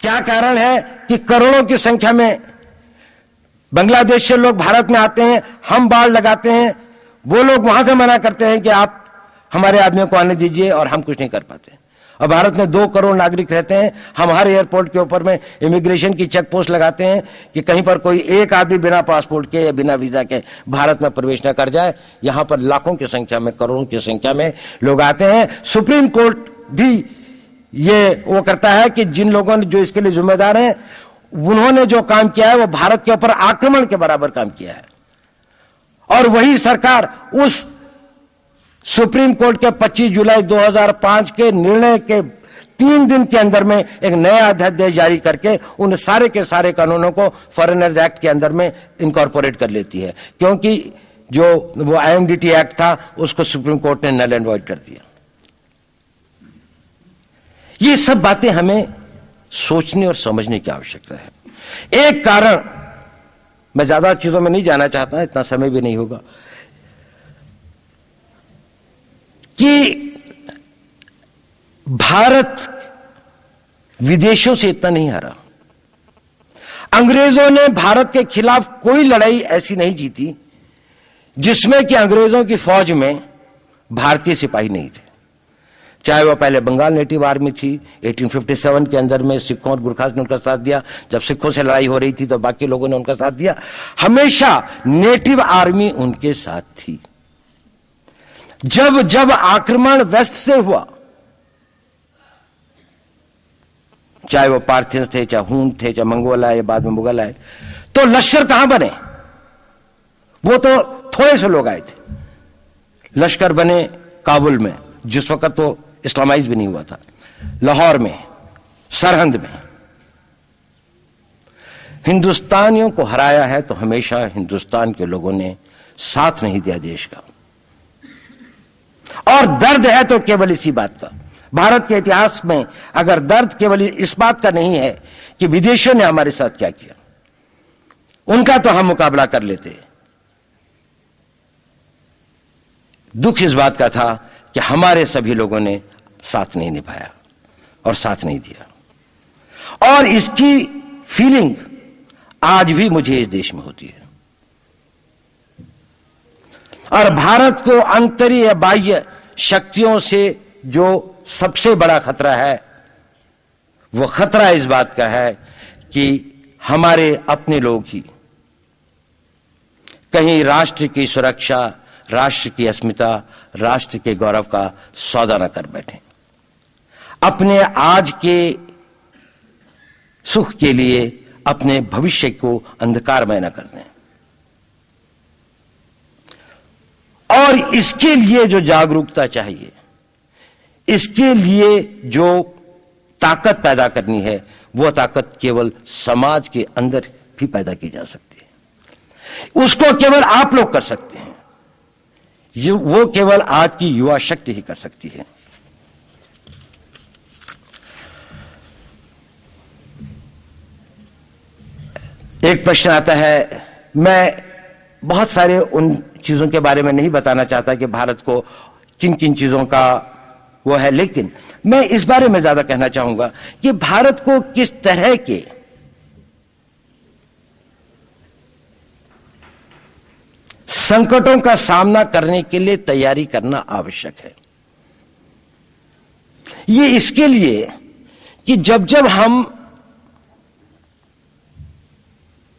क्या कारण है कि करोड़ों की संख्या में बांग्लादेश से लोग भारत में आते हैं, हम बाड़ लगाते हैं, वो लोग वहां से मना करते हैं कि आप हमारे आदमियों को आने दीजिए, और हम कुछ नहीं कर पाते। और भारत में 2 करोड़ नागरिक रहते हैं, हम हर एयरपोर्ट के ऊपर में इमिग्रेशन की चेक पोस्ट लगाते हैं कि कहीं पर कोई एक आदमी बिना पासपोर्ट के या बिना वीजा के भारत में प्रवेश न कर जाए। यहां पर लाखों की संख्या में, करोड़ों की संख्या में लोग आते हैं। सुप्रीम कोर्ट भी ये वो करता है कि जिन लोगों ने, जो इसके लिए जिम्मेदार हैं, उन्होंने जो काम किया है वो भारत के ऊपर आक्रमण के बराबर काम किया है। और वही सरकार उस सुप्रीम कोर्ट के 25 जुलाई 2005 के निर्णय के 3 दिन के अंदर में एक नया अध्यादेश जारी करके उन सारे के सारे कानूनों को फॉरेनर्स एक्ट के अंदर में इनकॉर्पोरेट कर लेती है, क्योंकि जो वो IMDT एक्ट था उसको सुप्रीम कोर्ट ने नल एंड वॉइड कर दिया। ये सब बातें हमें सोचने और समझने की आवश्यकता है। एक कारण, मैं ज्यादा चीजों में नहीं जाना चाहता, इतना समय भी नहीं होगा, कि भारत विदेशों से इतना नहीं हारा। अंग्रेजों ने भारत के खिलाफ कोई लड़ाई ऐसी नहीं जीती जिसमें कि अंग्रेजों की फौज में भारतीय सिपाही नहीं थे। चाहे वह पहले बंगाल नेटिव आर्मी थी, 1857 के अंदर में सिखों और गुरखास ने उनका साथ दिया। जब सिखों से लड़ाई हो रही थी तो बाकी लोगों ने उनका साथ दिया। हमेशा नेटिव आर्मी उनके साथ थी। जब जब आक्रमण वेस्ट से हुआ, चाहे वो पार्थियंस थे, चाहे हून थे, चाहे मंगोल आए, बाद में मुगल आए, तो लश्कर कहां बने? वो तो थोड़े से लोग आए थे। लश्कर बने काबुल में, जिस वक्त तो इस्लामाइज भी नहीं हुआ था, लाहौर में, सरहंद में। हिंदुस्तानियों को हराया है तो हमेशा हिंदुस्तान के लोगों ने साथ नहीं दिया देश का। और दर्द है तो केवल इसी बात का। भारत के इतिहास में अगर दर्द केवल इस बात का नहीं है कि विदेशियों ने हमारे साथ क्या किया, उनका तो हम मुकाबला कर लेते। दुख इस बात का था कि हमारे सभी लोगों ने साथ नहीं निभाया और साथ नहीं दिया। और इसकी फीलिंग आज भी मुझे इस देश में होती है। और भारत को आंतरिक या बाह्य शक्तियों से जो सबसे बड़ा खतरा है, वो खतरा इस बात का है कि हमारे अपने लोग ही कहीं राष्ट्र की सुरक्षा, राष्ट्र की अस्मिता, राष्ट्र के गौरव का सौदा न कर बैठे, अपने आज के सुख के लिए अपने भविष्य को अंधकारमय न कर दें। और इसके लिए जो जागरूकता चाहिए, इसके लिए जो ताकत पैदा करनी है, वो ताकत केवल समाज के अंदर भी पैदा की जा सकती है। उसको केवल आप लोग कर सकते हैं। वो केवल आज की युवा शक्ति ही कर सकती है। एक प्रश्न आता है, मैं बहुत सारे उन चीजों के बारे में नहीं बताना चाहता कि भारत को किन किन चीजों का वो है, लेकिन मैं इस बारे में ज्यादा कहना चाहूंगा कि भारत को किस तरह के संकटों का सामना करने के लिए तैयारी करना आवश्यक है। ये इसके लिए कि जब जब हम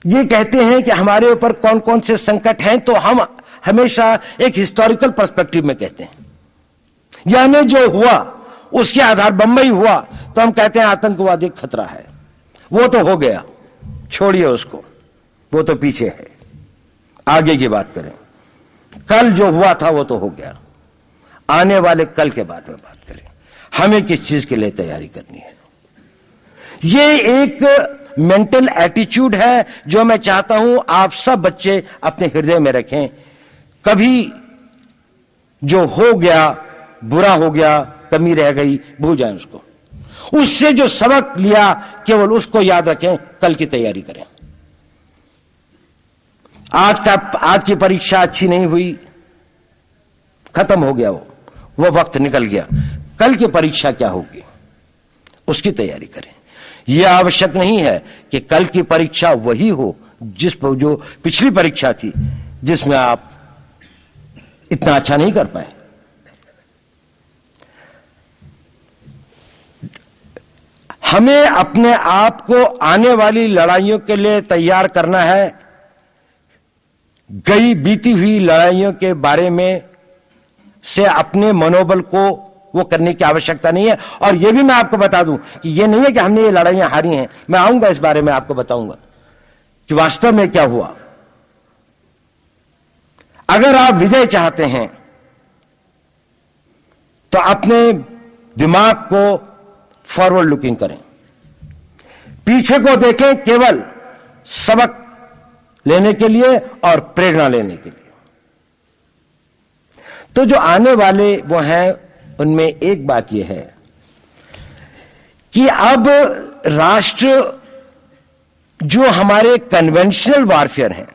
ये कहते हैं कि हमारे ऊपर कौन कौन से संकट हैं, तो हम हमेशा एक हिस्टोरिकल पर्सपेक्टिव में कहते हैं। यानी जो हुआ उसके आधार, बंबई हुआ तो हम कहते हैं आतंकवाद एक खतरा है, वो तो हो गया, छोड़िए उसको, वो तो पीछे है, आगे की बात करें। कल जो हुआ था वो तो हो गया, आने वाले कल के बारे में बात करें। हमें किस चीज के लिए तैयारी करनी है, ये एक मेंटल एटीट्यूड है जो मैं चाहता हूं आप सब बच्चे अपने हृदय में रखें। कभी जो हो गया, बुरा हो गया, कमी रह गई, भूल जाएं उसको। उससे जो सबक लिया केवल उसको याद रखें, कल की तैयारी करें। आज की परीक्षा अच्छी नहीं हुई, खत्म हो गया, वो वक्त निकल गया। कल की परीक्षा क्या होगी उसकी तैयारी करें। यह आवश्यक नहीं है कि कल की परीक्षा वही हो जो पिछली परीक्षा थी, जिसमें आप इतना अच्छा नहीं कर पाए। हमें अपने आप को आने वाली लड़ाइयों के लिए तैयार करना है। गई बीती हुई लड़ाइयों के बारे में से अपने मनोबल को वो करने की आवश्यकता नहीं है। और यह भी मैं आपको बता दूं कि यह नहीं है कि हमने ये लड़ाइयां हारी हैं। मैं आऊंगा इस बारे में, आपको बताऊंगा कि वास्तव में क्या हुआ। अगर आप विजय चाहते हैं तो अपने दिमाग को फॉरवर्ड लुकिंग करें, पीछे को देखें केवल सबक लेने के लिए और प्रेरणा लेने के लिए। तो जो आने वाले वो हैं, उनमें एक बात यह है कि अब राष्ट्र जो हमारे कन्वेंशनल वॉरफेयर हैं,